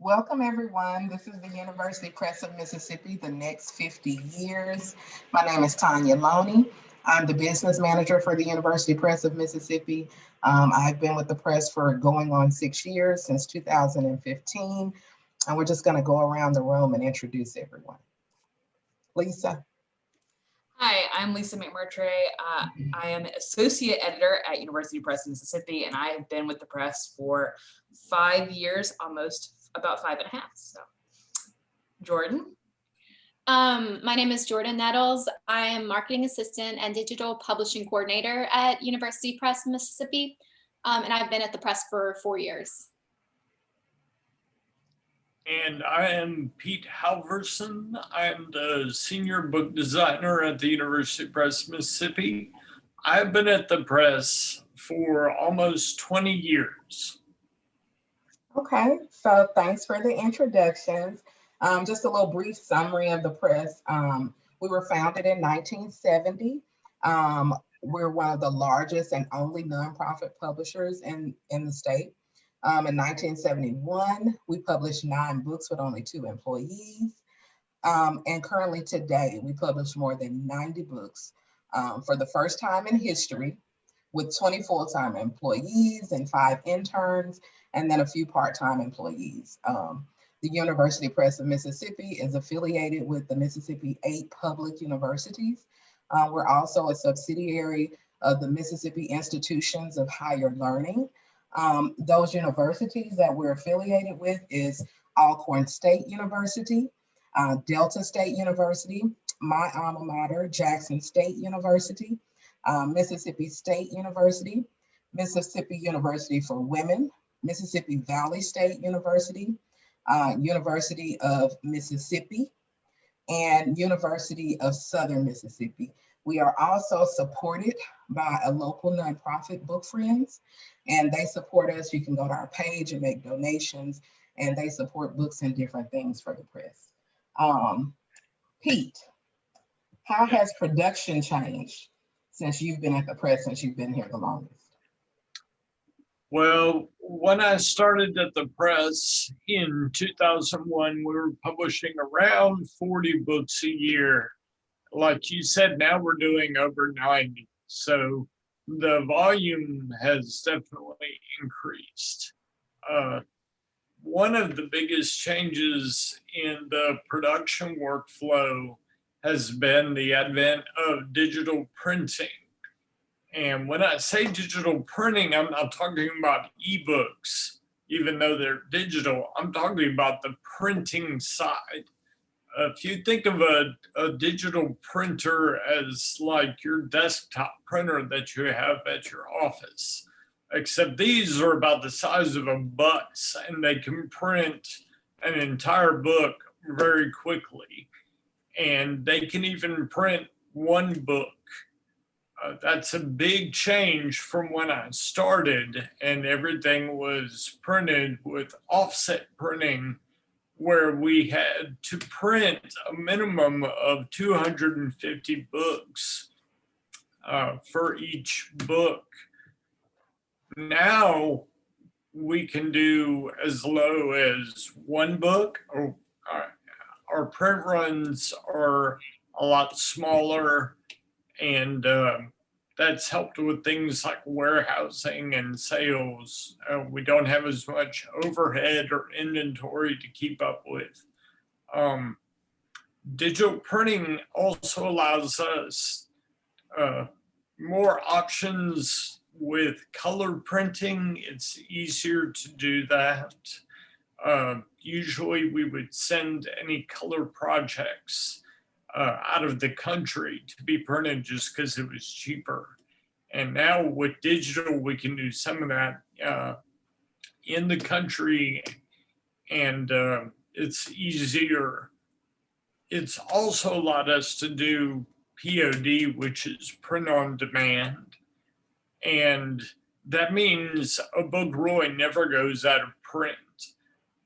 Welcome, everyone. This is the University Press of Mississippi, the next 50 years. My name is Tanya Loney. I'm the business manager for the University Press of Mississippi. I've been with the press for going on 6 years, since 2015. And we're just going to go around the room and introduce everyone. Lisa. Hi, I'm Lisa Mcmurtry. I am associate editor at University Press Mississippi, and I have been with the press for 5 years, almost about 5.5. So, Jordan. My name is Jordan Nettles. I am marketing assistant and digital publishing coordinator at University Press Mississippi, and I've been at the press for 4 years. And I am Pete Halverson. I'm the senior book designer at the University Press Mississippi. I've been at the press for almost 20 years. Okay, so thanks for the introductions. Just a little brief summary of the press. We were founded in 1970. We're one of the largest and only nonprofit publishers in the state. In 1971, we published 9 books with only 2 employees. And currently today, we publish more than 90 books for the first time in history, with 20 full-time employees and 5 interns, and then a few part-time employees. The University Press of Mississippi is affiliated with the Mississippi 8 public universities. We're also a subsidiary of the Mississippi Institutions of Higher Learning. Those universities that we're affiliated with is Alcorn State University, Delta State University, my alma mater, Jackson State University, Mississippi State University, Mississippi University for Women, Mississippi Valley State University, University of Mississippi, and University of Southern Mississippi. We are also supported by a local nonprofit, Book Friends, and they support us. You can go to our page and make donations, and they support books and different things for the press. Pete, how has production changed since you've been at the press, since you've been here the longest? Well, when I started at the press in 2001, we were publishing around 40 books a year. Like you said, now we're doing over 90. So the volume has definitely increased. One of the biggest changes in the production workflow has been the advent of digital printing. And when I say digital printing, I'm not talking about ebooks, even though they're digital. I'm talking about the printing side. If you think of a digital printer as like your desktop printer that you have at your office, except these are about the size of a bus and they can print an entire book very quickly. And they can even print one book. That's a big change from when I started, and everything was printed with offset printing, where we had to print a minimum of 250 books for each book. Now we can do as low as 1 book. Our print runs are a lot smaller, and that's helped with things like warehousing and sales. We don't have as much overhead or inventory to keep up with. Digital printing also allows us more options with color printing. It's easier to do that. Usually we would send any color projects out of the country to be printed just because it was cheaper. And now with digital, we can do some of that in the country, and it's easier. It's also allowed us to do POD, which is print on demand. And that means a book really never goes out of print.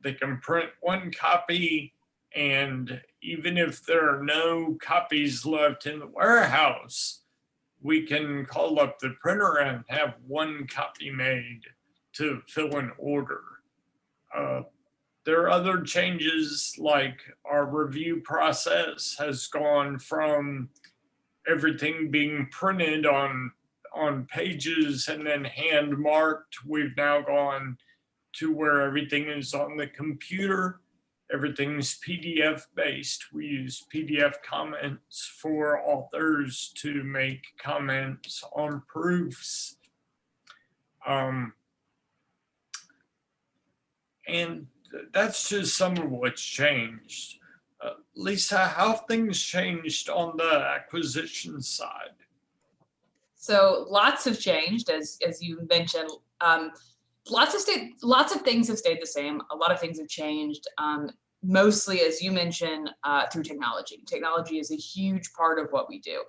They can print 1 copy, and even if there are no copies left in the warehouse, we can call up the printer and have 1 copy made to fill an order. There are other changes, like our review process has gone from everything being printed on pages and then hand marked. We've now gone to where everything is on the computer. Everything's PDF based. We use PDF comments for authors to make comments on proofs. And that's just some of what's changed. Lisa, how have things changed on the acquisition side? So lots have changed, as you mentioned. Lots of things have stayed the same. A lot of things have changed. Mostly, as you mentioned, through technology. Technology is a huge part of what we do.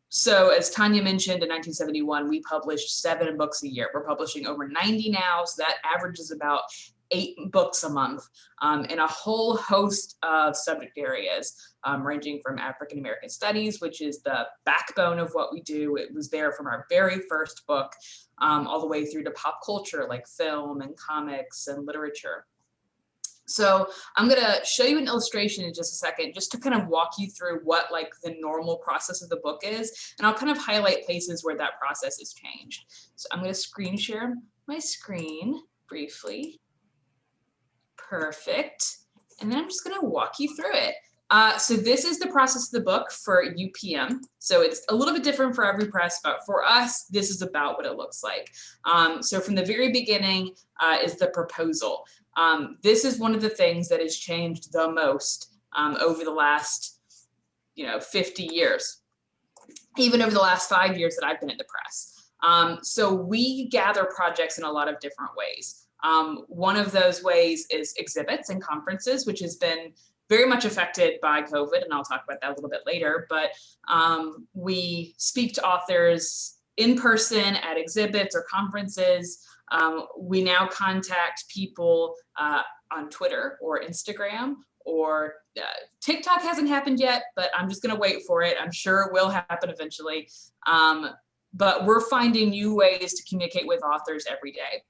So as Tanya mentioned, in 1971, we published 7 books a year. We're publishing over 90 now, so that averages about 8 books a month, in a whole host of subject areas, ranging from African American studies, which is the backbone of what we do. It was there from our very first book, all the way through to pop culture, like film and comics and literature. So I'm going to show you an illustration in just a second, just to kind of walk you through what like the normal process of the book is. And I'll kind of highlight places where that process has changed. So I'm going to screen share my screen briefly. Perfect. And then I'm just going to walk you through it. So this is the process of the book for UPM. So it's a little bit different for every press, but for us, this is about what it looks like. So from the very beginning is the proposal. This is one of the things that has changed the most over the last, 50 years, even over the last 5 years that I've been at the press. So we gather projects in a lot of different ways. One of those ways is exhibits and conferences, which has been very much affected by COVID, and I'll talk about that a little bit later, but we speak to authors in person at exhibits or conferences. We now contact people on Twitter or Instagram, or TikTok hasn't happened yet, but I'm just gonna wait for it. I'm sure it will happen eventually. But we're finding new ways to communicate with authors every day.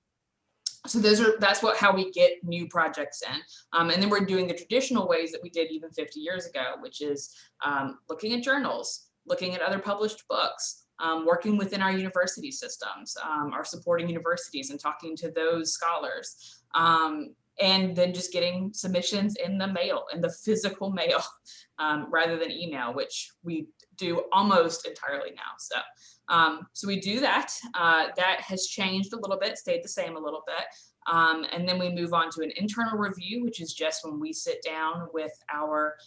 So that's how we get new projects in. And then we're doing the traditional ways that we did even 50 years ago, which is looking at journals, looking at other published books, working within our university systems, our supporting universities and talking to those scholars. And then just getting submissions in the mail, in the physical mail, rather than email, which we do almost entirely now. So we do that. That has changed a little bit, stayed the same a little bit. And then we move on to an internal review, which is just when we sit down with our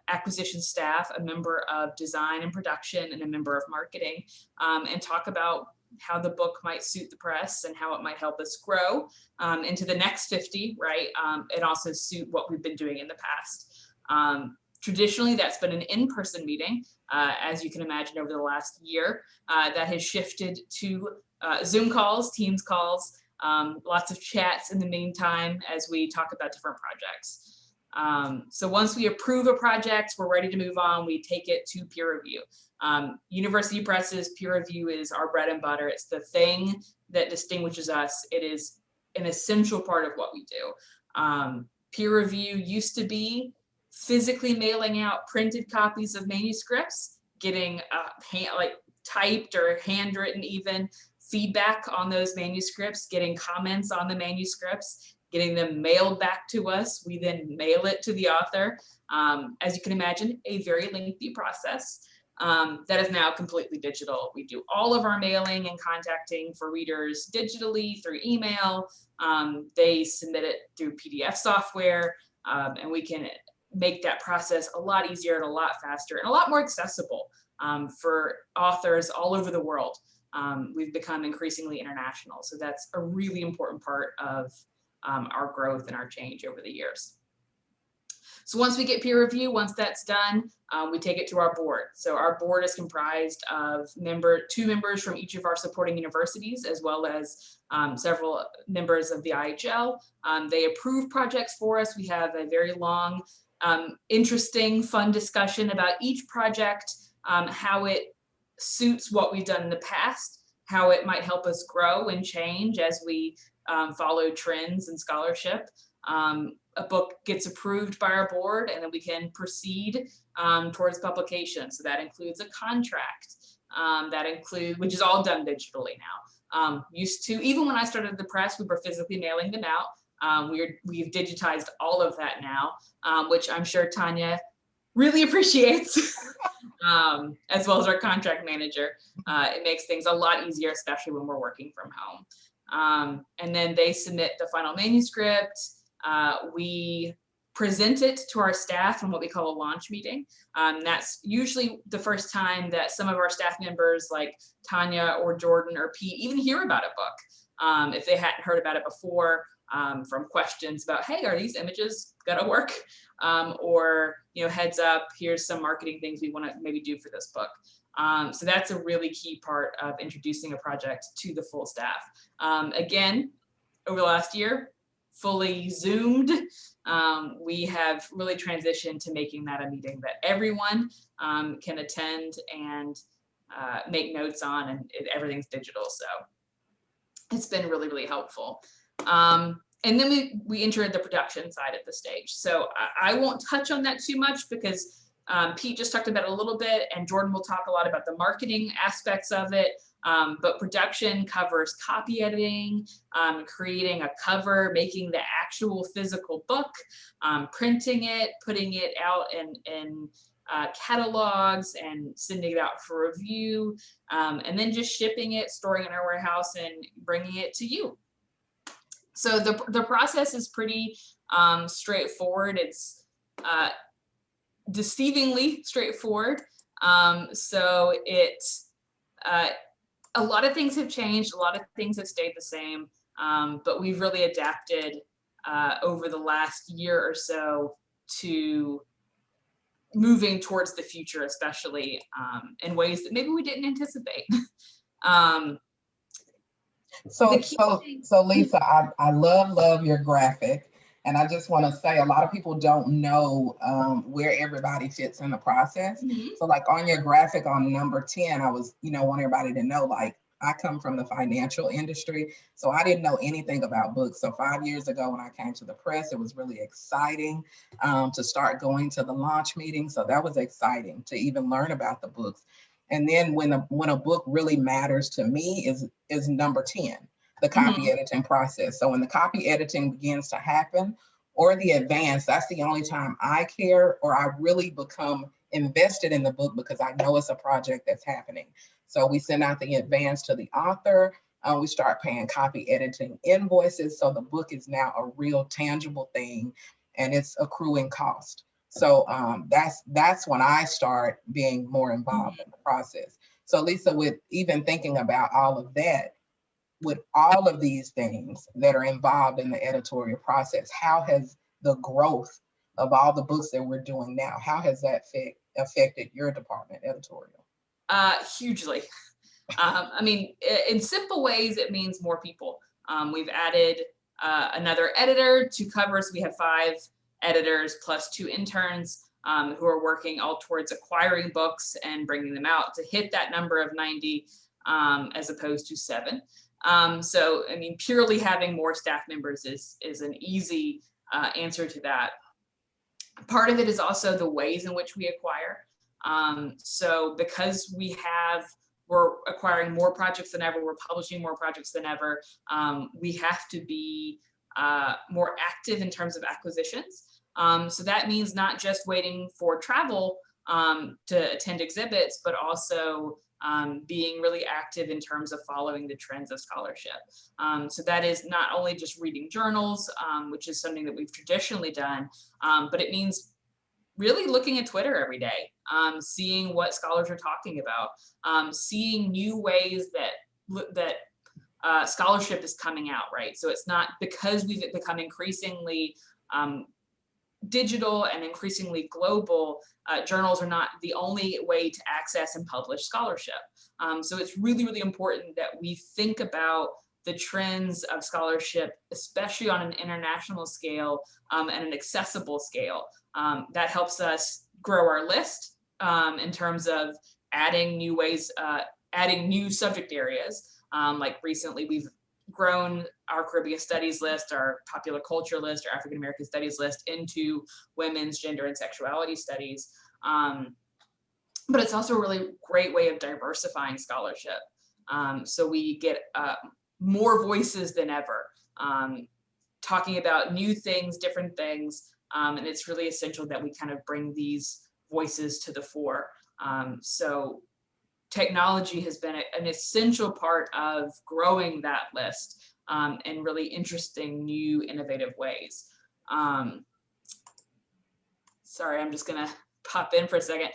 acquisition staff, a member of design and production, and a member of marketing, and talk about how the book might suit the press and how it might help us grow into the next 50, right? And also suit what we've been doing in the past. Traditionally, that's been an in-person meeting. As you can imagine, over the last year, that has shifted to Zoom calls, Teams calls, lots of chats in the meantime as we talk about different projects. So once we approve a project, we're ready to move on. We take it to peer review. University presses, peer review is our bread and butter. It's the thing that distinguishes us. It is an essential part of what we do. Peer review used to be physically mailing out printed copies of manuscripts, getting typed or handwritten even feedback on those manuscripts, getting comments on the manuscripts, getting them mailed back to us. We then mail it to the author. As you can imagine, a very lengthy process that is now completely digital. We do all of our mailing and contacting for readers digitally through email. They submit it through PDF software, and we can make that process a lot easier and a lot faster and a lot more accessible for authors all over the world. We've become increasingly international, so that's a really important part of our growth and our change over the years. So once we get peer review, once that's done, we take it to our board. So our board is comprised of two members from each of our supporting universities, as well as several members of the IHL. They approve projects for us. We have a very long, interesting, fun discussion about each project, how it suits what we've done in the past, how it might help us grow and change as we follow trends in scholarship. A book gets approved by our board, and then we can proceed towards publication. So that includes a contract, which is all done digitally now. Used to, even when I started the press, we were physically mailing them out. We've digitized all of that now, which I'm sure Tanya really appreciates, as well as our contract manager. It makes things a lot easier, especially when we're working from home. And then they submit the final manuscript. We present it to our staff in what we call a launch meeting. That's usually the first time that some of our staff members like Tanya or Jordan or Pete even hear about a book. If they hadn't heard about it before, from questions about, hey, are these images gonna work? Or, heads up, here's some marketing things we wanna maybe do for this book. So that's a really key part of introducing a project to the full staff. Again, over the last year, fully Zoomed. We have really transitioned to making that a meeting that everyone can attend and make notes on, and everything's digital. So it's been really, really helpful. And then we entered the production side at the stage. So I won't touch on that too much because Pete just talked about it a little bit, and Jordan will talk a lot about the marketing aspects of it. But production covers copy editing, creating a cover, making the actual physical book, printing it, putting it out in catalogs and sending it out for review, and then just shipping it, storing it in our warehouse, and bringing it to you. So the process is pretty straightforward. It's deceivingly straightforward. So a lot of things have changed, a lot of things have stayed the same, but we've really adapted over the last year or so to moving towards the future, especially in ways that maybe we didn't anticipate. So Lisa, I love your graphic. And I just want to say, a lot of people don't know where everybody fits in the process. Mm-hmm. So like on your graphic on number 10, I was, want everybody to know, like, I come from the financial industry, so I didn't know anything about books. So 5 years ago when I came to the press, it was really exciting to start going to the launch meeting. So that was exciting to even learn about the books. And then when a book really matters to me is number 10, the copy Mm-hmm. editing process. So when the copy editing begins to happen, or the advance, that's the only time I care, or I really become invested in the book because I know it's a project that's happening. So we send out the advance to the author. We start paying copy editing invoices. So the book is now a real tangible thing, and it's accruing cost. So that's when I start being more involved in the process. So Lisa, with even thinking about all of that, with all of these things that are involved in the editorial process, how has the growth of all the books that we're doing now, how has that affected your department, editorial? Hugely. I mean, in simple ways, it means more people. We've added another editor to cover, so we have 5 editors plus 2 interns who are working all towards acquiring books and bringing them out to hit that number of 90 as opposed to 7. So, I mean, purely having more staff members is an easy answer to that. Part of it is also the ways in which we acquire. So because we're acquiring more projects than ever, we're publishing more projects than ever, we have to be more active in terms of acquisitions. So that means not just waiting for travel to attend exhibits, but also being really active in terms of following the trends of scholarship. So that is not only just reading journals, which is something that we've traditionally done, but it means really looking at Twitter every day, seeing what scholars are talking about, seeing new ways that scholarship is coming out, right? So it's not because we've become increasingly digital and increasingly global, journals are not the only way to access and publish scholarship. So it's really, really important that we think about the trends of scholarship, especially on an international scale and an accessible scale. That helps us grow our list in terms of adding new ways, adding new subject areas. Like recently, we've grown our Caribbean studies list, our popular culture list, our African American studies list into women's gender and sexuality studies. But it's also a really great way of diversifying scholarship. So we get more voices than ever, talking about new things, different things. And it's really essential that we kind of bring these voices to the fore. So technology has been an essential part of growing that list in really interesting, new, innovative ways. Sorry, I'm just gonna pop in for a second.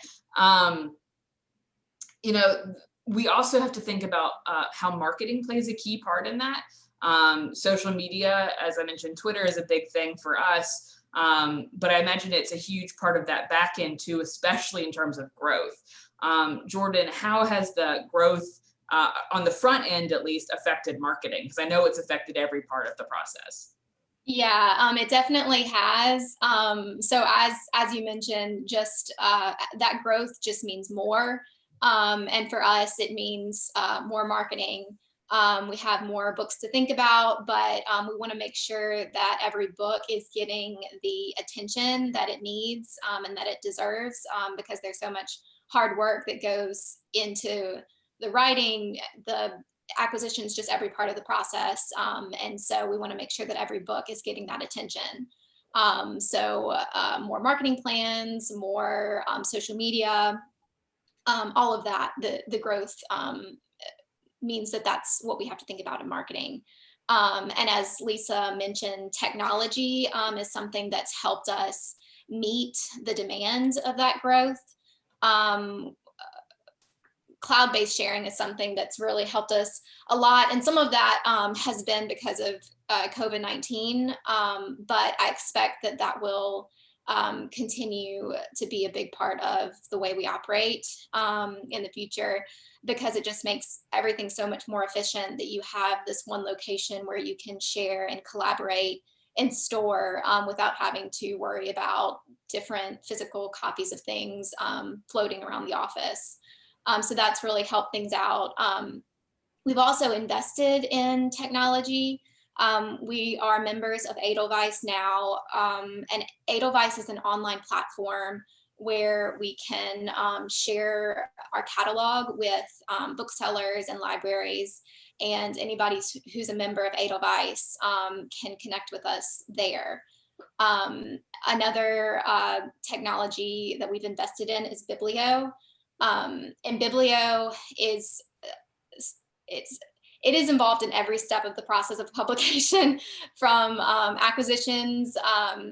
You know, we also have to think about how marketing plays a key part in that. Social media, as I mentioned, Twitter is a big thing for us, but I imagine it's a huge part of that back end too, especially in terms of growth. Jordan, how has the growth on the front end at least affected marketing? Because I know it's affected every part of the process. Yeah, it definitely has. So as you mentioned, just that growth just means more. And for us, it means more marketing. We have more books to think about, but we want to make sure that every book is getting the attention that it needs and that it deserves, because there's so much hard work that goes into the writing, the acquisitions, just every part of the process. And so we want to make sure that every book is getting that attention. So more marketing plans, more social media, all of that, the growth means that that's what we have to think about in marketing. And as Lisa mentioned, technology is something that's helped us meet the demands of that growth. Cloud-based sharing is something that's really helped us a lot. And some of that has been because of COVID-19, but I expect that that will continue to be a big part of the way we operate in the future, because it just makes everything so much more efficient that you have this one location where you can share and collaborate and store without having to worry about different physical copies of things floating around the office. So that's really helped things out. We've also invested in technology. We are members of Edelweiss now, and Edelweiss is an online platform where we can share our catalog with booksellers and libraries, and anybody who's a member of Edelweiss can connect with us there. Another technology that we've invested in is Biblio. And Biblio is it is involved in every step of the process of publication, from acquisitions,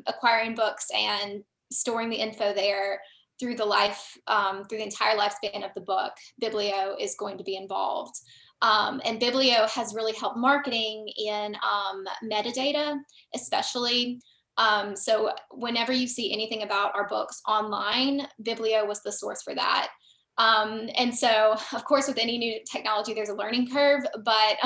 acquiring books, and storing the info there through the entire lifespan of the book. Biblio is going to be involved. And Biblio has really helped marketing in metadata, especially. So whenever you see anything about our books online, Biblio was the source for that. And so, of course, with any new technology, there's a learning curve, but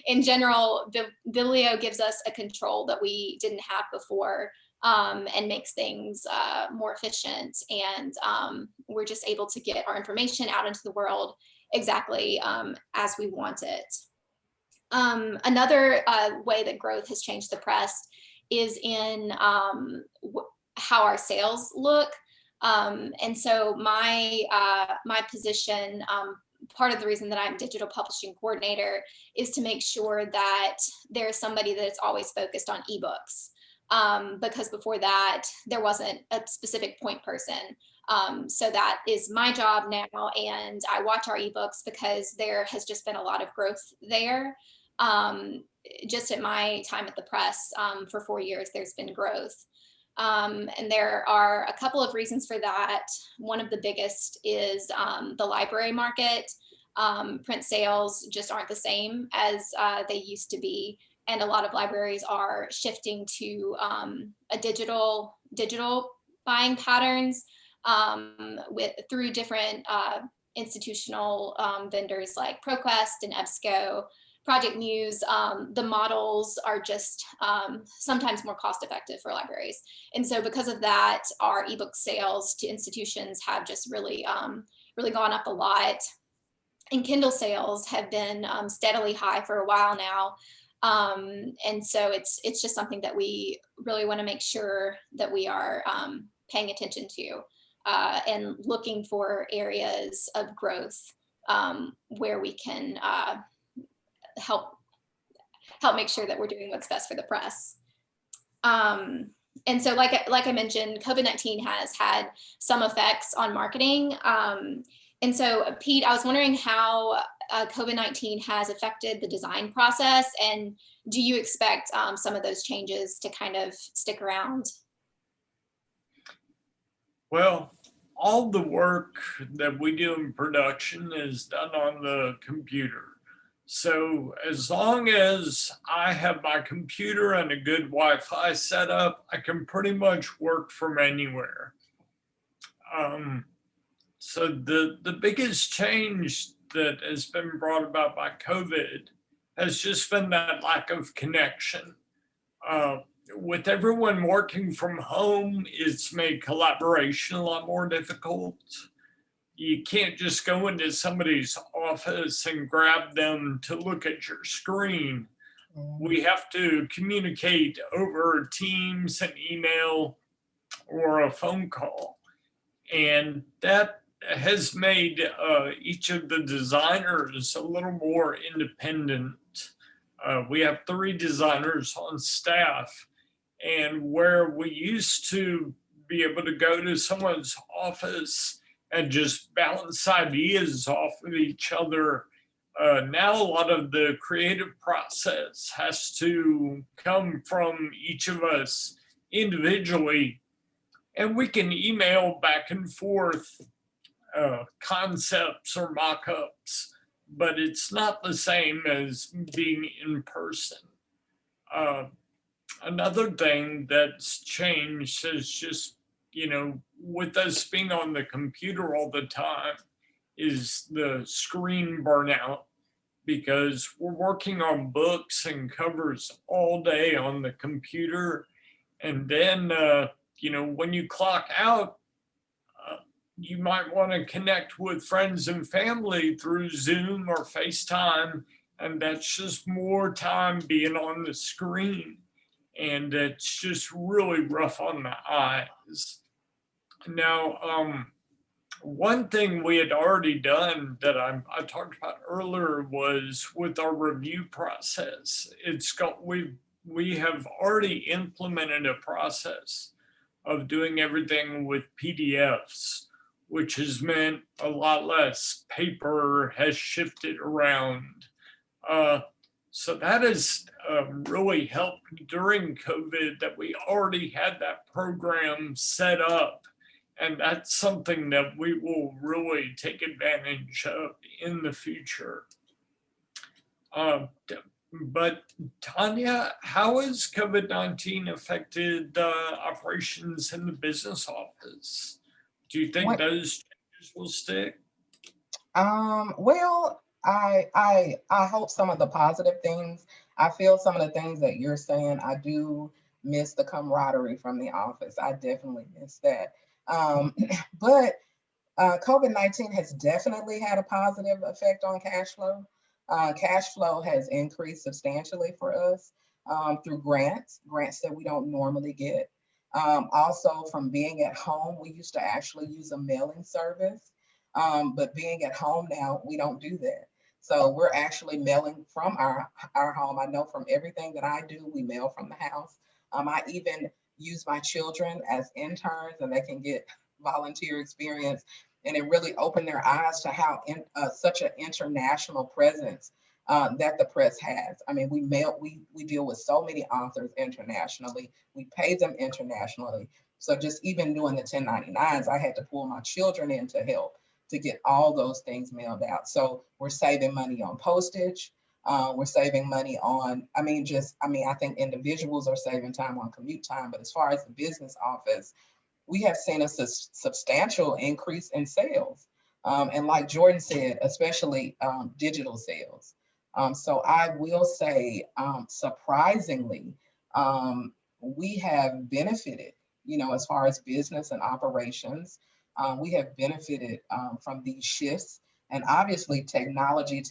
in general, Biblio gives us a control that we didn't have before, and makes things more efficient. And we're just able to get our information out into the world exactly as we want it. Another way that growth has changed the press is in how our sales look. And so my position, part of the reason that I'm digital publishing coordinator, is to make sure that there's somebody that's always focused on ebooks. Because before that, there wasn't a specific point person. So that is my job now, and I watch our ebooks because there has just been a lot of growth there. Just at my time at the press for 4 years, there's been growth. And there are a couple of reasons for that. One of the biggest is the library market. Print sales just aren't the same as they used to be. And a lot of libraries are shifting to a digital buying patterns through different institutional vendors like ProQuest and EBSCO, Project News. The models are just sometimes more cost effective for libraries. And so because of that, our ebook sales to institutions have just really gone up a lot. And Kindle sales have been steadily high for a while now. And so it's just something that we really want to make sure that we are paying attention to and looking for areas of growth where we can help make sure that we're doing what's best for the press. And so like I mentioned, COVID-19 has had some effects on marketing. And so Pete, I was wondering how COVID-19 has affected the design process, and do you expect some of those changes to kind of stick around? Well, all the work that we do in production is done on the computer. So as long as I have my computer and a good Wi-Fi setup, I can pretty much work from anywhere. So the biggest change that has been brought about by COVID has just been that lack of connection. With everyone working from home, it's made collaboration a lot more difficult. You can't just go into somebody's office and grab them to look at your screen. We have to communicate over Teams and email or a phone call. And that has made each of the designers a little more independent. We have 3 designers on staff, and where we used to be able to go to someone's office and just bounce ideas off of each other, now a lot of the creative process has to come from each of us individually, and we can email back and forth concepts or mock-ups, but it's not the same as being in person. Another thing that's changed is just, with us being on the computer all the time, is the screen burnout, because we're working on books and covers all day on the computer. And then, when you clock out, you might want to connect with friends and family through Zoom or FaceTime, and that's just more time being on the screen. And it's just really rough on the eyes. Now, one thing we had already done that I talked about earlier was with our review process. We have already implemented a process of doing everything with PDFs, which has meant a lot less paper has shifted around. So that has really helped during COVID, that we already had that program set up. And that's something that we will really take advantage of in the future. But Tanya, how has COVID-19 affected operations in the business office? Do you think those changes will stick? Well, I hope some of the positive things. I feel some of the things that you're saying. I do miss the camaraderie from the office. I definitely miss that. But COVID-19 has definitely had a positive effect on cash flow. Cash flow has increased substantially for us through grants that we don't normally get. Also from being at home, we used to actually use a mailing service, but being at home now, we don't do that. So we're actually mailing from our home. I know from everything that I do, we mail from the house. I even use my children as interns, and they can get volunteer experience. And it really opened their eyes to how such an international presence that the press has. I mean, we deal with so many authors internationally. We pay them internationally. So just even doing the 1099s, I had to pull my children in to help to get all those things mailed out. So we're saving money on postage. We're saving money on, I think individuals are saving time on commute time, but as far as the business office, we have seen a substantial increase in sales. And like Jordan said, especially digital sales. So I will say, surprisingly, we have benefited, as far as business and operations. We have benefited from these shifts And obviously technology.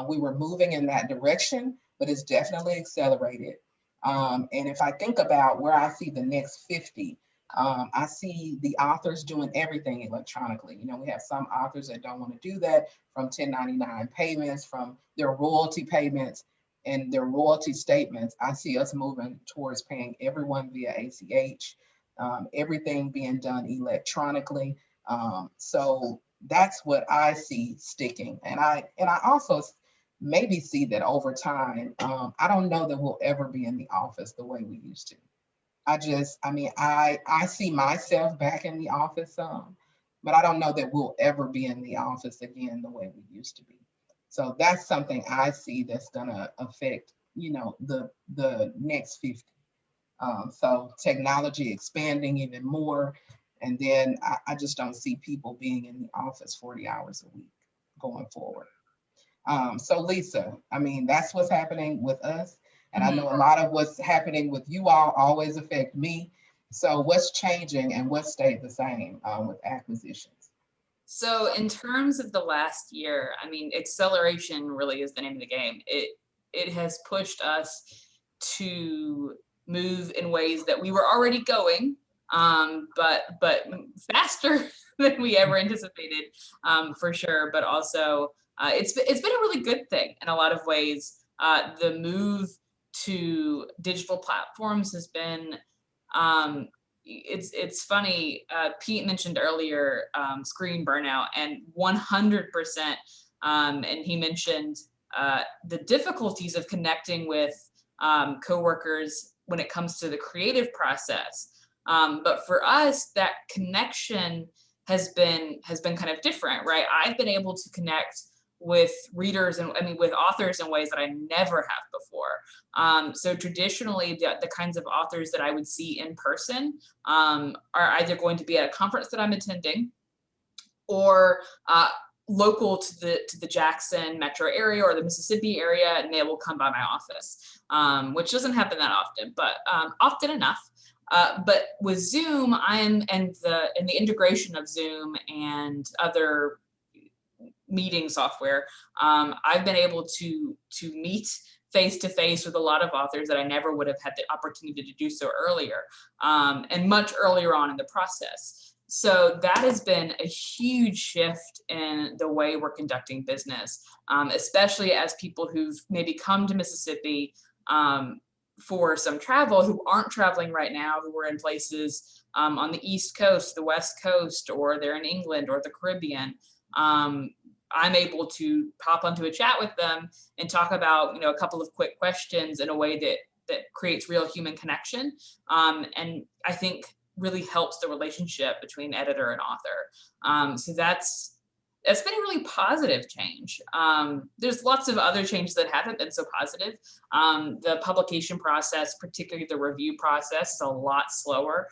We were moving in that direction, but it's definitely accelerated. And if I think about where I see the next 50, I see the authors doing everything electronically. You know, we have some authors that don't want to do that, from 1099 payments, from their royalty payments and their royalty statements. I see us moving towards paying everyone via ACH, everything being done electronically. So that's what I see sticking. And I also maybe see that over time, I don't know that we'll ever be in the office the way we used to. I see myself back in the office, but I don't know that we'll ever be in the office again the way we used to be. So that's something I see that's gonna affect, you know, the next 50. So technology expanding even more. And then I just don't see people being in the office 40 hours a week going forward. So Lisa, I mean, that's what's happening with us. And I know a lot of what's happening with you all always affect me. So what's changing and what stayed the same with acquisitions? So in terms of the last year, I mean, acceleration really is the name of the game. It has pushed us to move in ways that we were already going, but faster than we ever anticipated, for sure. But also, it's been a really good thing in a lot of ways. The move to digital platforms has been, it's funny. Pete mentioned earlier screen burnout, and 100%. And he mentioned the difficulties of connecting with coworkers when it comes to the creative process. But for us, that connection has been kind of different, right? I've been able to connect with readers and with authors in ways that I never have before. So traditionally, the kinds of authors that I would see in person are either going to be at a conference that I'm attending, or local to the Jackson metro area or the Mississippi area, and they will come by my office, which doesn't happen that often, but often enough. But with Zoom, and the integration of Zoom and other meeting software, I've been able to meet face to face with a lot of authors that I never would have had the opportunity to do so earlier, and much earlier on in the process. So that has been a huge shift in the way we're conducting business, especially as people who've maybe come to Mississippi for some travel, who aren't traveling right now, who are in places on the East Coast, the West Coast, or they're in England or the Caribbean. I'm able to pop onto a chat with them and talk about, a couple of quick questions in a way that creates real human connection, and I think really helps the relationship between editor and author. So that's been a really positive change. There's lots of other changes that haven't been so positive. The publication process, particularly the review process, is a lot slower.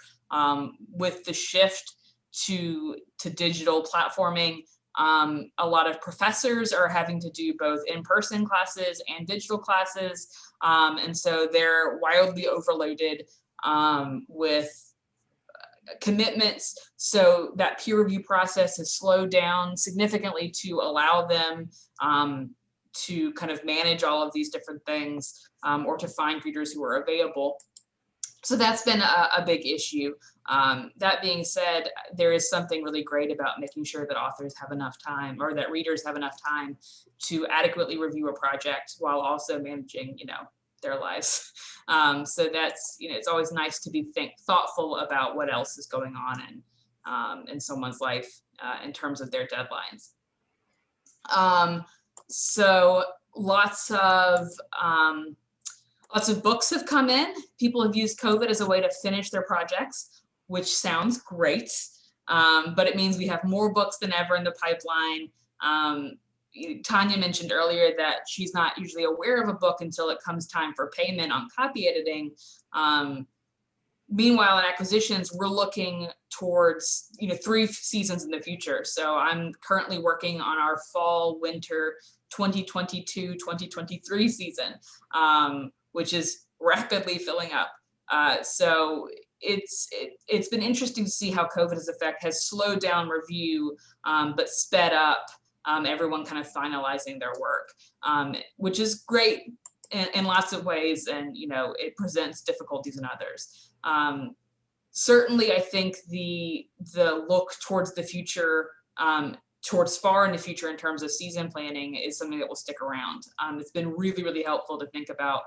With the shift to digital platforming, a lot of professors are having to do both in-person classes and digital classes. And so they're wildly overloaded with commitments. So that peer review process has slowed down significantly to allow them to kind of manage all of these different things, or to find readers who are available. So that's been a big issue. That being said, there is something really great about making sure that authors have enough time, or that readers have enough time to adequately review a project while also managing, their lives. So that's, it's always nice to be thoughtful about what else is going on in someone's life in terms of their deadlines. So lots of books have come in. People have used COVID as a way to finish their projects, which sounds great, but it means we have more books than ever in the pipeline. Tanya mentioned earlier that she's not usually aware of a book until it comes time for payment on copy editing. Meanwhile, in acquisitions, we're looking towards 3 seasons in the future. So I'm currently working on our fall winter 2022-2023 season, which is rapidly filling up. So it's been interesting to see how COVID's effect has slowed down review, but sped up everyone kind of finalizing their work, which is great in lots of ways, and it presents difficulties in others. Certainly, I think the look towards the future, towards far in the future in terms of season planning, is something that will stick around. It's been really, really helpful to think about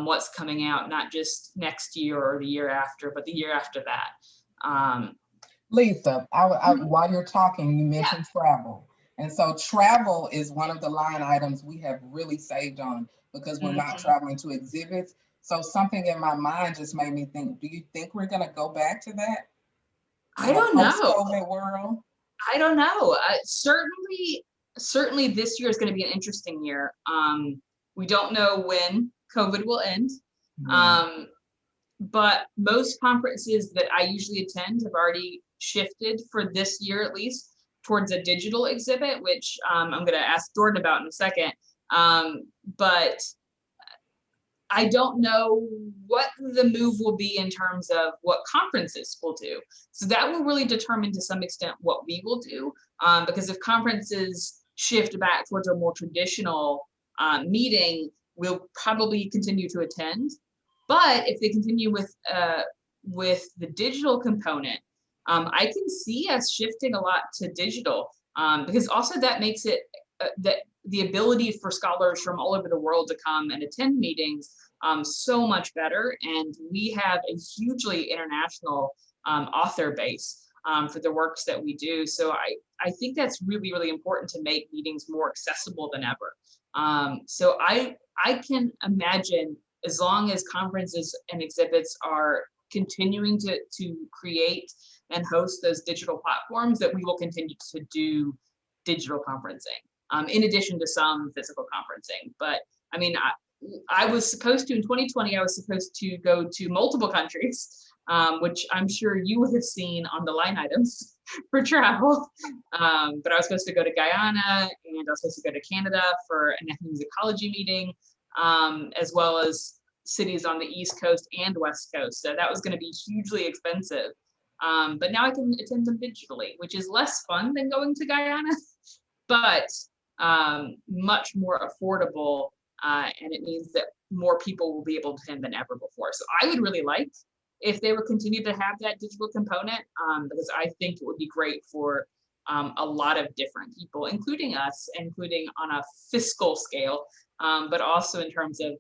what's coming out, not just next year or the year after, but the year after that. Lisa, while you're talking, you mentioned travel. And so travel is one of the line items we have really saved on because we're not traveling to exhibits. So something in my mind just made me think, do you think we're going to go back to that? I don't know. Post-COVID world? I don't know. Certainly this year is going to be an interesting year. We don't know when COVID will end. But most conferences that I usually attend have already shifted for this year, at least, towards a digital exhibit, which I'm going to ask Jordan about in a second. But I don't know what the move will be in terms of what conferences will do. So that will really determine to some extent what we will do. Because if conferences shift back towards a more traditional meeting, we'll probably continue to attend. But if they continue with the digital component, I can see us shifting a lot to digital, because also that makes it that the ability for scholars from all over the world to come and attend meetings so much better. And we have a hugely international author base for the works that we do. So I think that's really, really important to make meetings more accessible than ever. So I can imagine, as long as conferences and exhibits are continuing to create and host those digital platforms, that we will continue to do digital conferencing, in addition to some physical conferencing. But I mean, I was supposed to, in 2020, I was supposed to go to multiple countries, which I'm sure you would have seen on the line items for travel. But I was supposed to go to Guyana, and I was supposed to go to Canada for an ethnomusicology meeting, as well as cities on the East Coast and West Coast. So that was going to be hugely expensive. But now I can attend them digitally, which is less fun than going to Guyana, but much more affordable. And it means that more people will be able to attend than ever before. So I would really like if they would continue to have that digital component, because I think it would be great for a lot of different people, including us, including on a fiscal scale, but also in terms of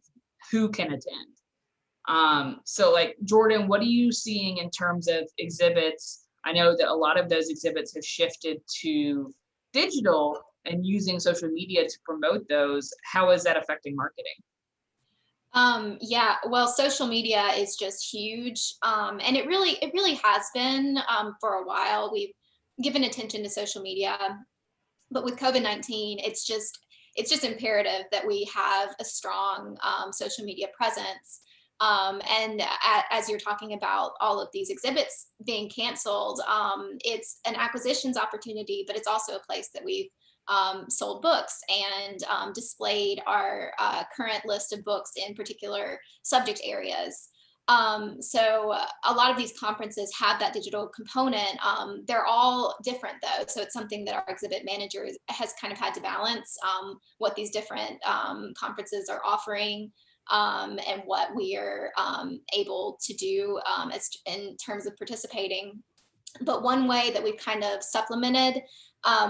who can attend. So like, Jordan, what are you seeing in terms of exhibits? I know that a lot of those exhibits have shifted to digital and using social media to promote those. How is that affecting marketing? Yeah, well, social media is just huge. And it really has been for a while. We've given attention to social media, but with COVID-19, it's just imperative that we have a strong social media presence. And as you're talking about all of these exhibits being canceled, it's an acquisitions opportunity, but it's also a place that we've sold books and displayed our current list of books in particular subject areas. So a lot of these conferences have that digital component. They're all different though. So it's something that our exhibit manager has kind of had to balance what these different conferences are offering and what we are able to do as in terms of participating. But one way that we've kind of supplemented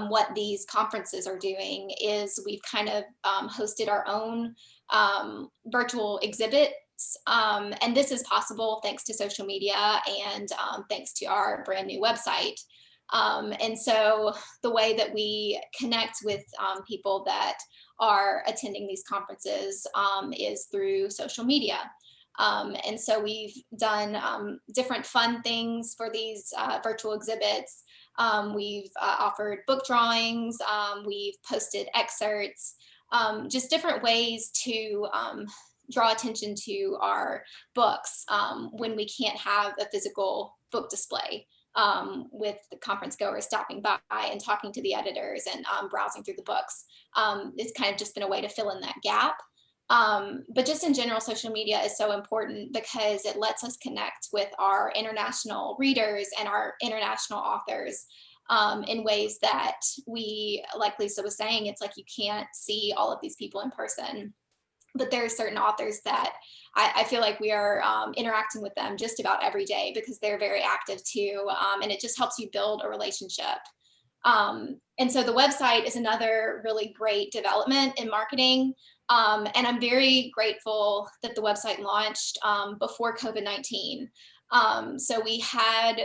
what these conferences are doing is we've kind of hosted our own virtual exhibits. And this is possible thanks to social media and thanks to our brand new website. And so the way that we connect with people that are attending these conferences is through social media. And so we've done different fun things for these virtual exhibits. We've offered book drawings, we've posted excerpts, just different ways to draw attention to our books when we can't have a physical book display, with the conference goers stopping by and talking to the editors and browsing through the books. It's kind of just been a way to fill in that gap. But just in general, social media is so important because it lets us connect with our international readers and our international authors in ways that we, like Lisa was saying, it's like you can't see all of these people in person. But there are certain authors that I feel like we are interacting with them just about every day because they're very active too. And it just helps you build a relationship. And so the website is another really great development in marketing. And I'm very grateful that the website launched before COVID-19. So we had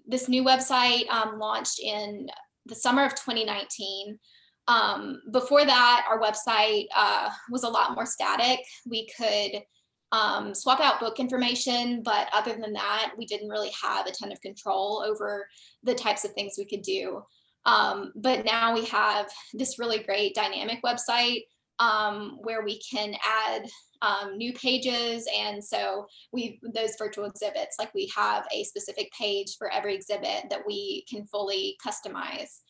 this new website launched in the summer of 2019. Before that, our website was a lot more static. We could swap out book information, but other than that, we didn't really have a ton of control over the types of things we could do. But now we have this really great dynamic website where we can add new pages. And so those virtual exhibits, like we have a specific page for every exhibit that we can fully customize.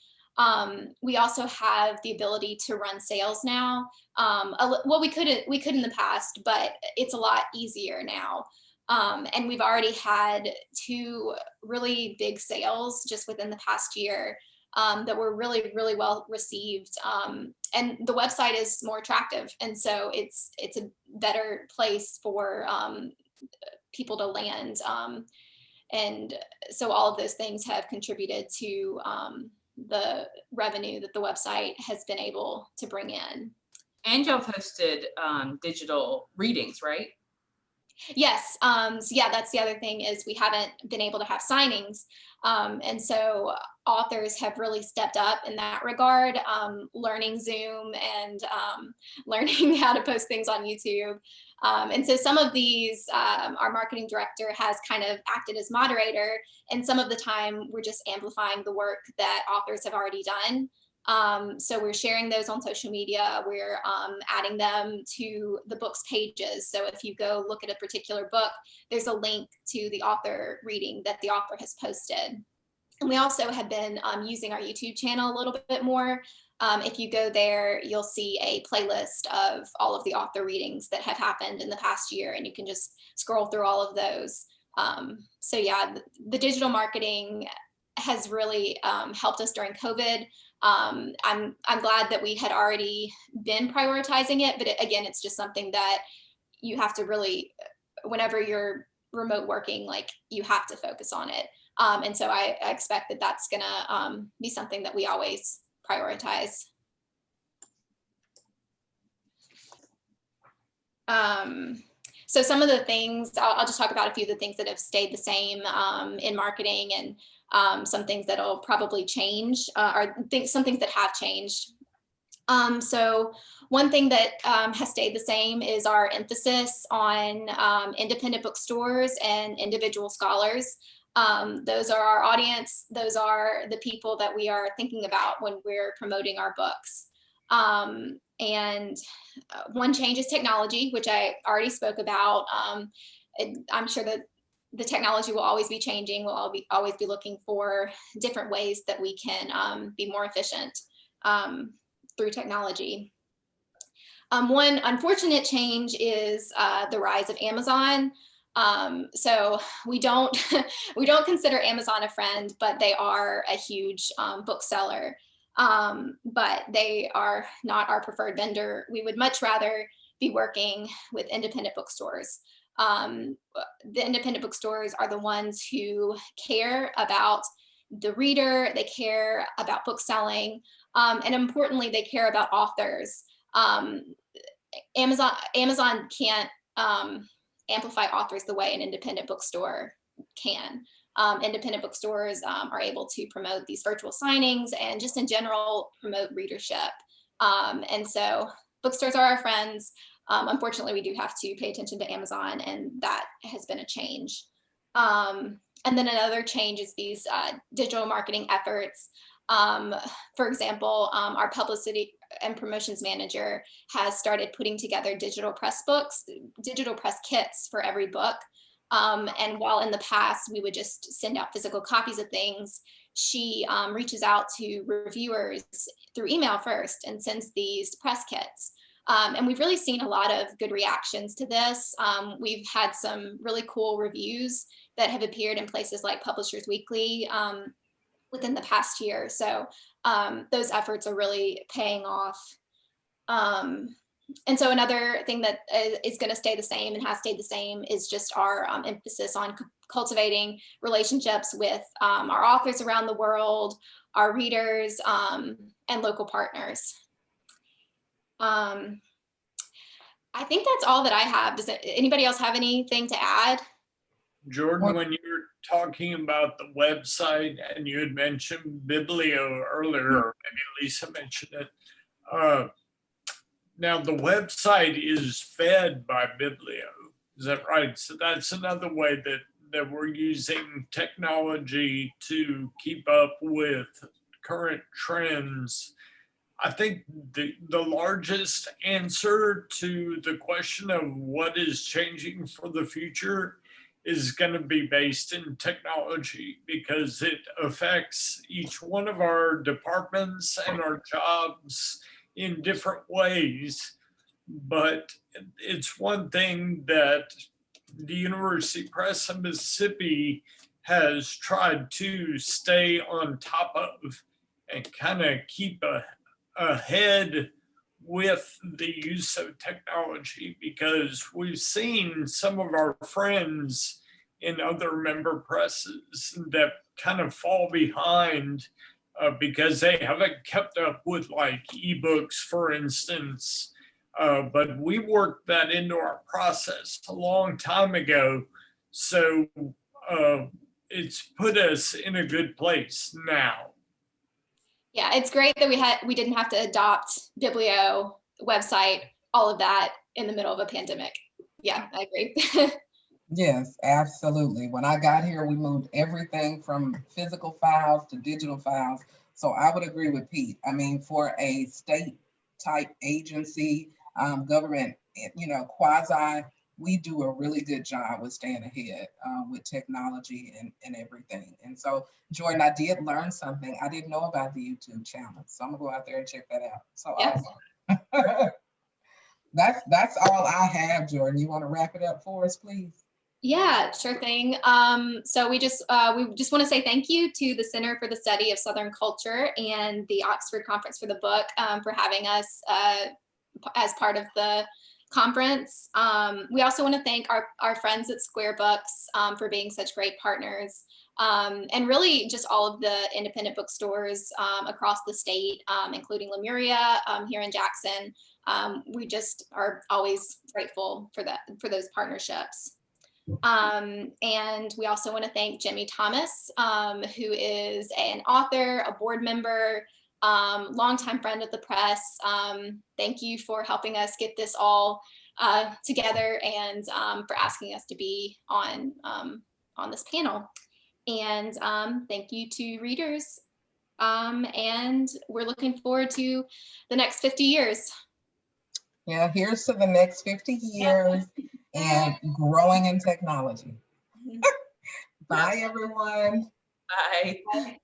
We also have the ability to run sales now. Well, we could in the past, but it's a lot easier now. And we've already had 2 really big sales just within the past year that were really, really well received. And the website is more attractive. And so it's a better place for people to land. And so all of those things have contributed to the revenue that the website has been able to bring in. And y'all hosted digital readings, right? Yes. So yeah, that's the other thing is we haven't been able to have signings. And so authors have really stepped up in that regard, learning Zoom and learning how to post things on YouTube. And so some of these, our marketing director has kind of acted as moderator, and some of the time we're just amplifying the work that authors have already done. So we're sharing those on social media. We're adding them to the book's pages. So if you go look at a particular book, there's a link to the author reading that the author has posted. And we also have been using our YouTube channel a little bit more. If you go there, you'll see a playlist of all of the author readings that have happened in the past year, and you can just scroll through all of those. So yeah, the digital marketing has really helped us during COVID. I'm glad that we had already been prioritizing it, but again, it's just something that you have to really, whenever you're remote working, like you have to focus on it. And so I expect that that's gonna be something that we always prioritize. So some of the things, I'll just talk about a few of the things that have stayed the same in marketing, and some things that'll probably change, or some things that have changed. So one thing that has stayed the same is our emphasis on independent bookstores and individual scholars. Those are our audience. Those are the people that we are thinking about when we're promoting our books. And one change is technology, which I already spoke about. I'm sure that the technology will always be changing. We'll always be looking for different ways that we can be more efficient through technology. One unfortunate change is the rise of Amazon. So we don't consider Amazon a friend, but they are a huge bookseller. But they are not our preferred vendor. We would much rather be working with independent bookstores. The independent bookstores are the ones who care about the reader, they care about book selling, and importantly, they care about authors. Amazon can't amplify authors the way an independent bookstore can. Independent bookstores are able to promote these virtual signings and just in general promote readership. And so bookstores are our friends. Unfortunately, we do have to pay attention to Amazon, and that has been a change. And then another change is these digital marketing efforts. For example, our publicity and promotions manager has started putting together digital press kits for every book. And while in the past we would just send out physical copies of things, she reaches out to reviewers through email first and sends these press kits. And we've really seen a lot of good reactions to this. We've had some really cool reviews that have appeared in places like Publishers Weekly within the past year. So those efforts are really paying off. And so another thing that is going to stay the same and has stayed the same is just our emphasis on cultivating relationships with our authors around the world, our readers, and local partners. I think that's all that I have. Does anybody else have anything to add? Jordan, when you were talking about the website and you had mentioned Biblio earlier, or maybe Lisa mentioned it, now the website is fed by Biblio, is that right? So that's another way that we're using technology to keep up with current trends. I think the largest answer to the question of what is changing for the future is going to be based in technology, because it affects each one of our departments and our jobs in different ways. But it's one thing that the University Press of Mississippi has tried to stay on top of and kind of keep ahead with the use of technology, because we've seen some of our friends in other member presses that kind of fall behind because they haven't kept up with like ebooks, for instance. But we worked that into our process a long time ago. So it's put us in a good place now. Yeah, it's great that we didn't have to adopt Biblio website, all of that in the middle of a pandemic. Yeah, I agree. Yes, absolutely. When I got here, we moved everything from physical files to digital files. So I would agree with Pete. I mean, for a state type agency, government, quasi, we do a really good job with staying ahead with technology and everything. And so, Jordan, I did learn something. I didn't know about the YouTube channel. So I'm gonna go out there and check that out. So Yeah. awesome. That's all I have, Jordan. You want to wrap it up for us, please? Yeah, sure thing. So we just want to say thank you to the Center for the Study of Southern Culture and the Oxford Conference for the Book for having us as part of the conference. We also want to thank our friends at Square Books for being such great partners, and really just all of the independent bookstores across the state, including Lemuria here in Jackson. We just are always grateful for those partnerships. And we also want to thank Jimmy Thomas, who is an author, a board member, longtime friend of the press. Thank you for helping us get this all together, and for asking us to be on this panel. And thank you to readers. And we're looking forward to the next 50 years. Yeah, here's to the next 50 years and growing in technology. Bye, everyone. Bye. Bye.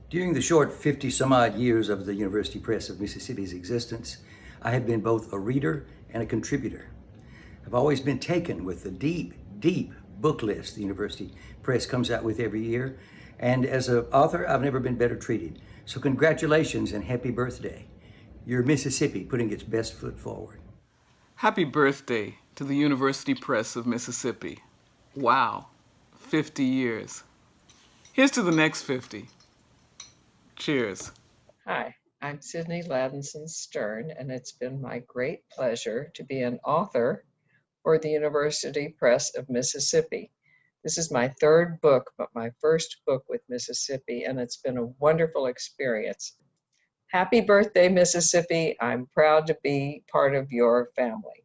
During the short 50-some-odd years of the University Press of Mississippi's existence, I have been both a reader and a contributor. I've always been taken with the deep, deep book list the University Press comes out with every year, and as an author, I've never been better treated. So congratulations and happy birthday. You're Mississippi putting its best foot forward. Happy birthday to the University Press of Mississippi. Wow, 50 years. Here's to the next 50. Cheers. Hi, I'm Sydney Ladinson Stern, and it's been my great pleasure to be an author for the University Press of Mississippi. This is my third book, but my first book with Mississippi, and it's been a wonderful experience. Happy birthday, Mississippi. I'm proud to be part of your family.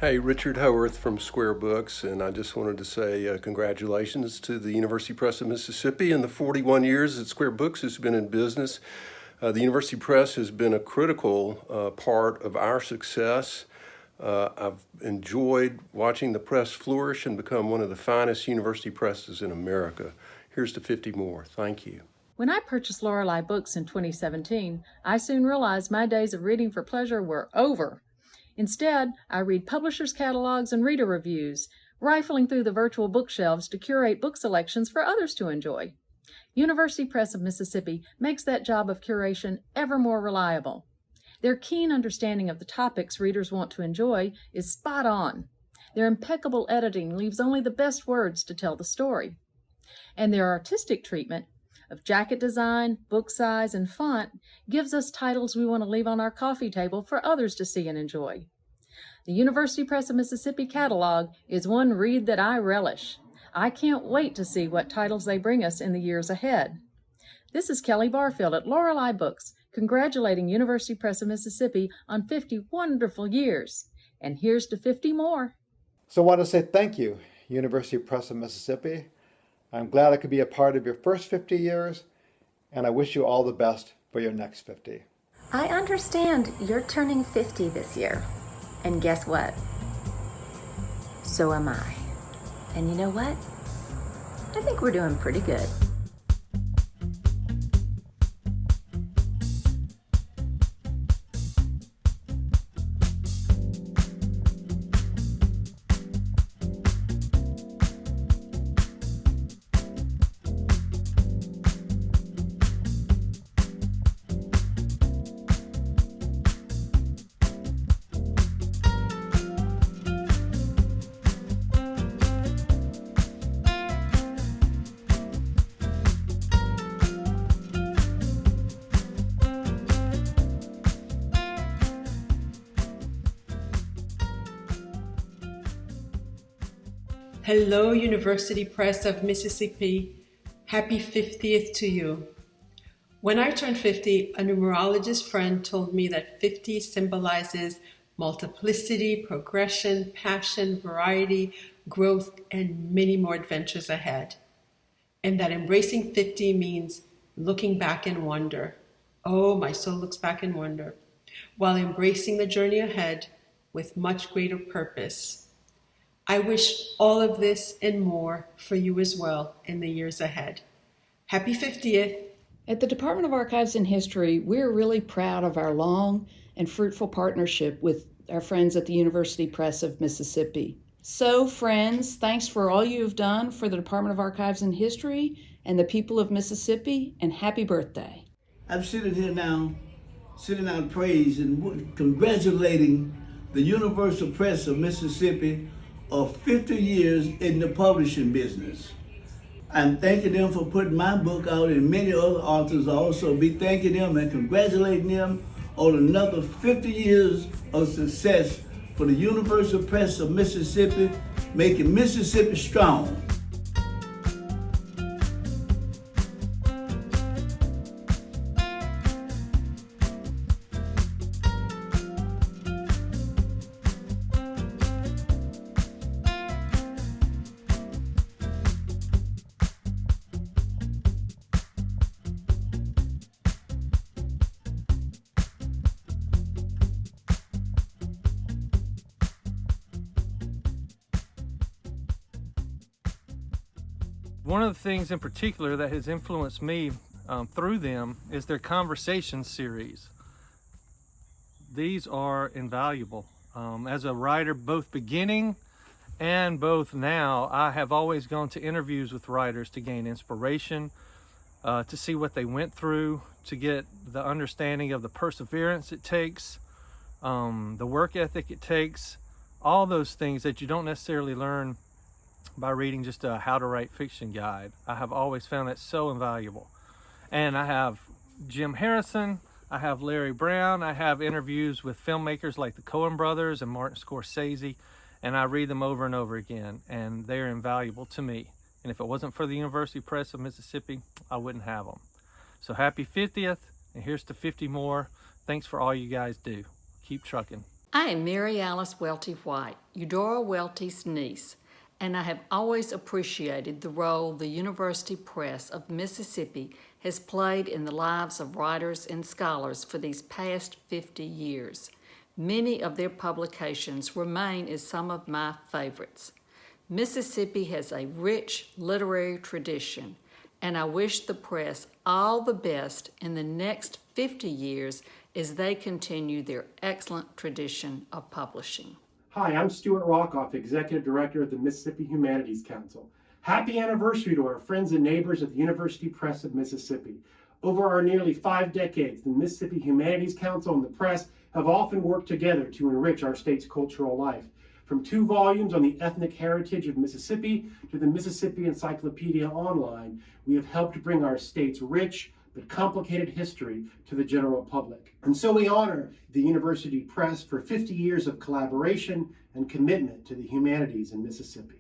Hey, Richard Howarth from Square Books, and I just wanted to say congratulations to the University Press of Mississippi and the 41 years that Square Books has been in business. The University Press has been a critical part of our success. I've enjoyed watching the press flourish and become one of the finest university presses in America. Here's to 50 more. Thank you. When I purchased Lorelei Books in 2017, I soon realized my days of reading for pleasure were over. Instead, I read publishers' catalogs and reader reviews, rifling through the virtual bookshelves to curate book selections for others to enjoy. University Press of Mississippi makes that job of curation ever more reliable. Their keen understanding of the topics readers want to enjoy is spot on. Their impeccable editing leaves only the best words to tell the story. And their artistic treatment of jacket design, book size, and font gives us titles we want to leave on our coffee table for others to see and enjoy. The University Press of Mississippi catalog is one read that I relish. I can't wait to see what titles they bring us in the years ahead. This is Kelly Barfield at Lorelei Books, congratulating University Press of Mississippi on 50 wonderful years. And here's to 50 more. So I want to say thank you, University Press of Mississippi. I'm glad I could be a part of your first 50 years, and I wish you all the best for your next 50. I understand you're turning 50 this year. And guess what? So am I. And you know what? I think we're doing pretty good. Hello, University Press of Mississippi. Happy 50th to you. When I turned 50, a numerologist friend told me that 50 symbolizes multiplicity, progression, passion, variety, growth, and many more adventures ahead. And that embracing 50 means looking back in wonder. Oh, my soul looks back in wonder, while embracing the journey ahead with much greater purpose. I wish all of this and more for you as well in the years ahead. Happy 50th. At the Department of Archives and History, we're really proud of our long and fruitful partnership with our friends at the University Press of Mississippi. So, friends, thanks for all you have done for the Department of Archives and History and the people of Mississippi, and happy birthday. I'm sitting here now, sitting out praise and congratulating the Universal Press of Mississippi of 50 years in the publishing business. I'm thanking them for putting my book out, and many other authors also be thanking them and congratulating them on another 50 years of success for the Universal Press of Mississippi, making Mississippi strong. One of the things in particular that has influenced me through them is their conversation series. These are invaluable. As a writer, both beginning and both now, I have always gone to interviews with writers to gain inspiration, to see what they went through, to get the understanding of the perseverance it takes, the work ethic it takes, all those things that you don't necessarily learn by reading just a how to write fiction guide. I have always found that so invaluable. And I have Jim Harrison, I have Larry Brown, I have interviews with filmmakers like the Coen brothers and Martin Scorsese, and I read them over and over again, and they're invaluable to me. And if it wasn't for the University Press of Mississippi, I wouldn't have them. So happy 50th, and here's to 50 more. Thanks for all you guys do. Keep trucking. I am Mary Alice Welty White, Eudora Welty's niece, and I have always appreciated the role the University Press of Mississippi has played in the lives of writers and scholars for these past 50 years. Many of their publications remain as some of my favorites. Mississippi has a rich literary tradition, and I wish the press all the best in the next 50 years as they continue their excellent tradition of publishing. Hi, I'm Stuart Rockhoff, Executive Director of the Mississippi Humanities Council. Happy anniversary to our friends and neighbors at the University Press of Mississippi. Over our nearly 5 decades, the Mississippi Humanities Council and the press have often worked together to enrich our state's cultural life. From 2 volumes on the ethnic heritage of Mississippi to the Mississippi Encyclopedia Online, we have helped bring our state's rich but complicated history to the general public. And so we honor the University Press for 50 years of collaboration and commitment to the humanities in Mississippi.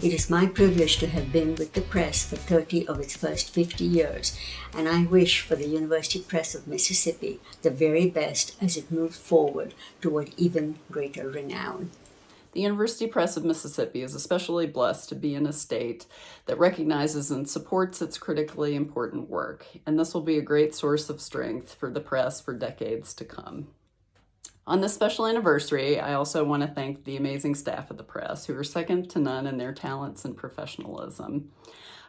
It is my privilege to have been with the press for 30 of its first 50 years, and I wish for the University Press of Mississippi the very best as it moves forward toward even greater renown. The University Press of Mississippi is especially blessed to be in a state that recognizes and supports its critically important work, and this will be a great source of strength for the press for decades to come. On this special anniversary, I also want to thank the amazing staff of the press, who are second to none in their talents and professionalism.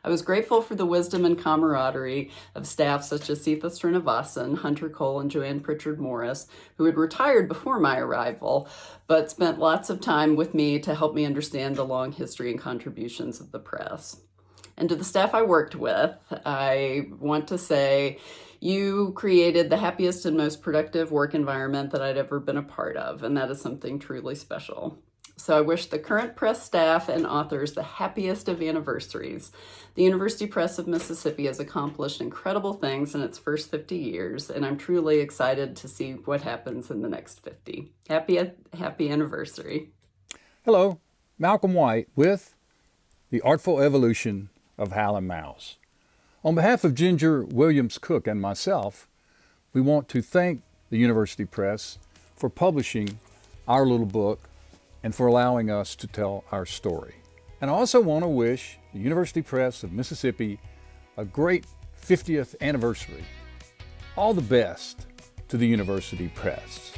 I was grateful for the wisdom and camaraderie of staff such as Sitha Srinivasan, Hunter Cole, and Joanne Pritchard Morris, who had retired before my arrival, but spent lots of time with me to help me understand the long history and contributions of the press. And to the staff I worked with, I want to say, you created the happiest and most productive work environment that I'd ever been a part of, and that is something truly special. So I wish the current press staff and authors the happiest of anniversaries. The University Press of Mississippi has accomplished incredible things in its first 50 years, and I'm truly excited to see what happens in the next 50. Happy anniversary. Hello, Malcolm White with The Artful Evolution of Hal and Mouse. On behalf of Ginger Williams Cook and myself, we want to thank the University Press for publishing our little book and for allowing us to tell our story. And I also want to wish the University Press of Mississippi a great 50th anniversary. All the best to the University Press.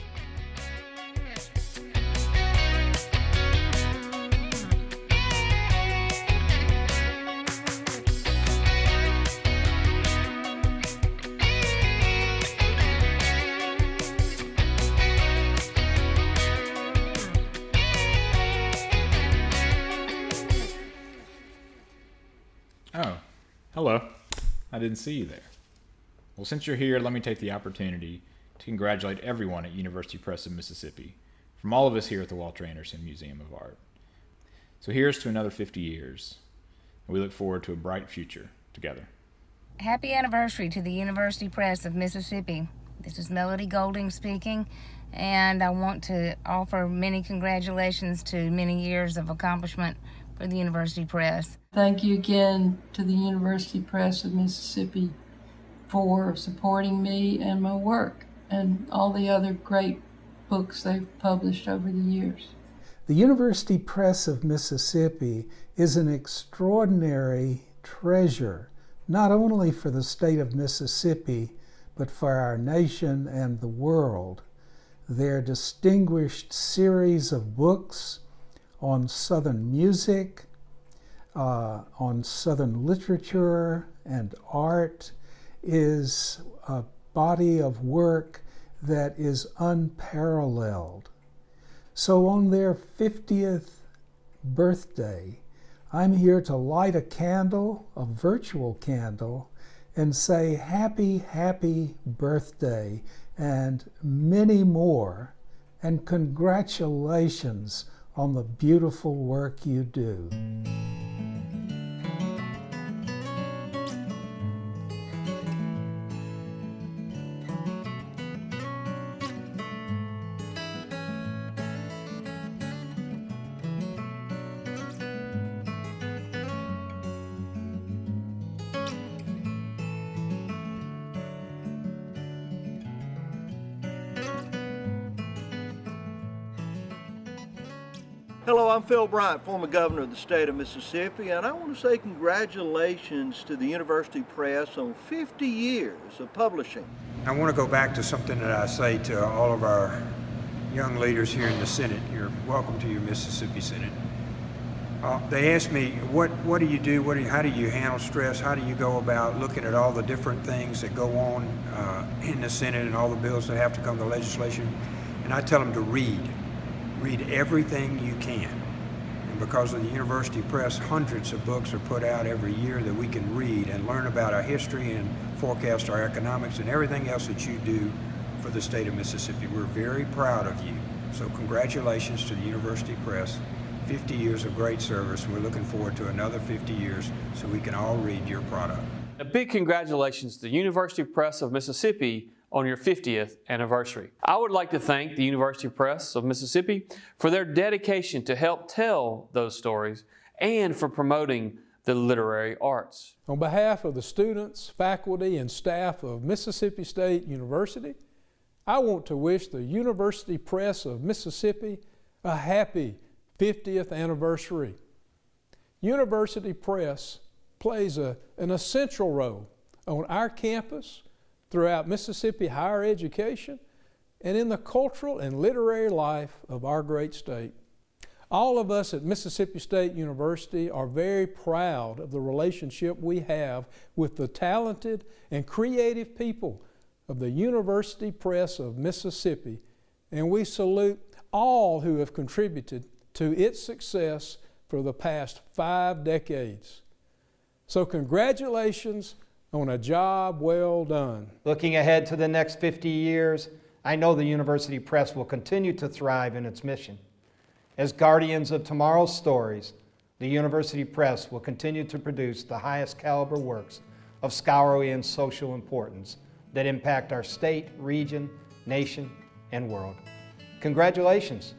Oh, hello. I didn't see you there. Well, since you're here, let me take the opportunity to congratulate everyone at University Press of Mississippi, from all of us here at the Walter Anderson Museum of Art. So here's to another 50 years, and we look forward to a bright future together. Happy anniversary to the University Press of Mississippi. This is Melody Golding speaking, and I want to offer many congratulations to many years of accomplishment for the University Press. Thank you again to the University Press of Mississippi for supporting me and my work and all the other great books they've published over the years. The University Press of Mississippi is an extraordinary treasure, not only for the state of Mississippi, but for our nation and the world. Their distinguished series of books on Southern music, on Southern literature and art is a body of work that is unparalleled. So on their 50th birthday, I'm here to light a candle, a virtual candle, and say happy, happy birthday and many more, and congratulations on the beautiful work you do. Hello, I'm Phil Bryant, former governor of the state of Mississippi, and I want to say congratulations to the University Press on 50 years of publishing. I want to go back to something that I say to all of our young leaders here in the Senate. You're welcome to your Mississippi Senate. They asked me, what do you do? How do you handle stress? How do you go about looking at all the different things that go on in the Senate and all the bills that have to come to legislation? And I tell them to read. Read everything you can. And because of the University Press, hundreds of books are put out every year that we can read and learn about our history and forecast our economics and everything else that you do for the state of Mississippi. We're very proud of you. So congratulations to the University Press. 50 years of great service, and we're looking forward to another 50 years so we can all read your product. A big congratulations to the University Press of Mississippi on your 50th anniversary. I would like to thank the University Press of Mississippi for their dedication to help tell those stories and for promoting the literary arts. On behalf of the students, faculty, and staff of Mississippi State University, I want to wish the University Press of Mississippi a happy 50th anniversary. University Press plays an essential role on our campus, throughout Mississippi higher education, and in the cultural and literary life of our great state. All of us at Mississippi State University are very proud of the relationship we have with the talented and creative people of the University Press of Mississippi, and we salute all who have contributed to its success for the past 5 decades. So congratulations on a job well done. Looking ahead to the next 50 years, I know the University Press will continue to thrive in its mission. As guardians of tomorrow's stories, the University Press will continue to produce the highest caliber works of scholarly and social importance that impact our state, region, nation, and world. Congratulations.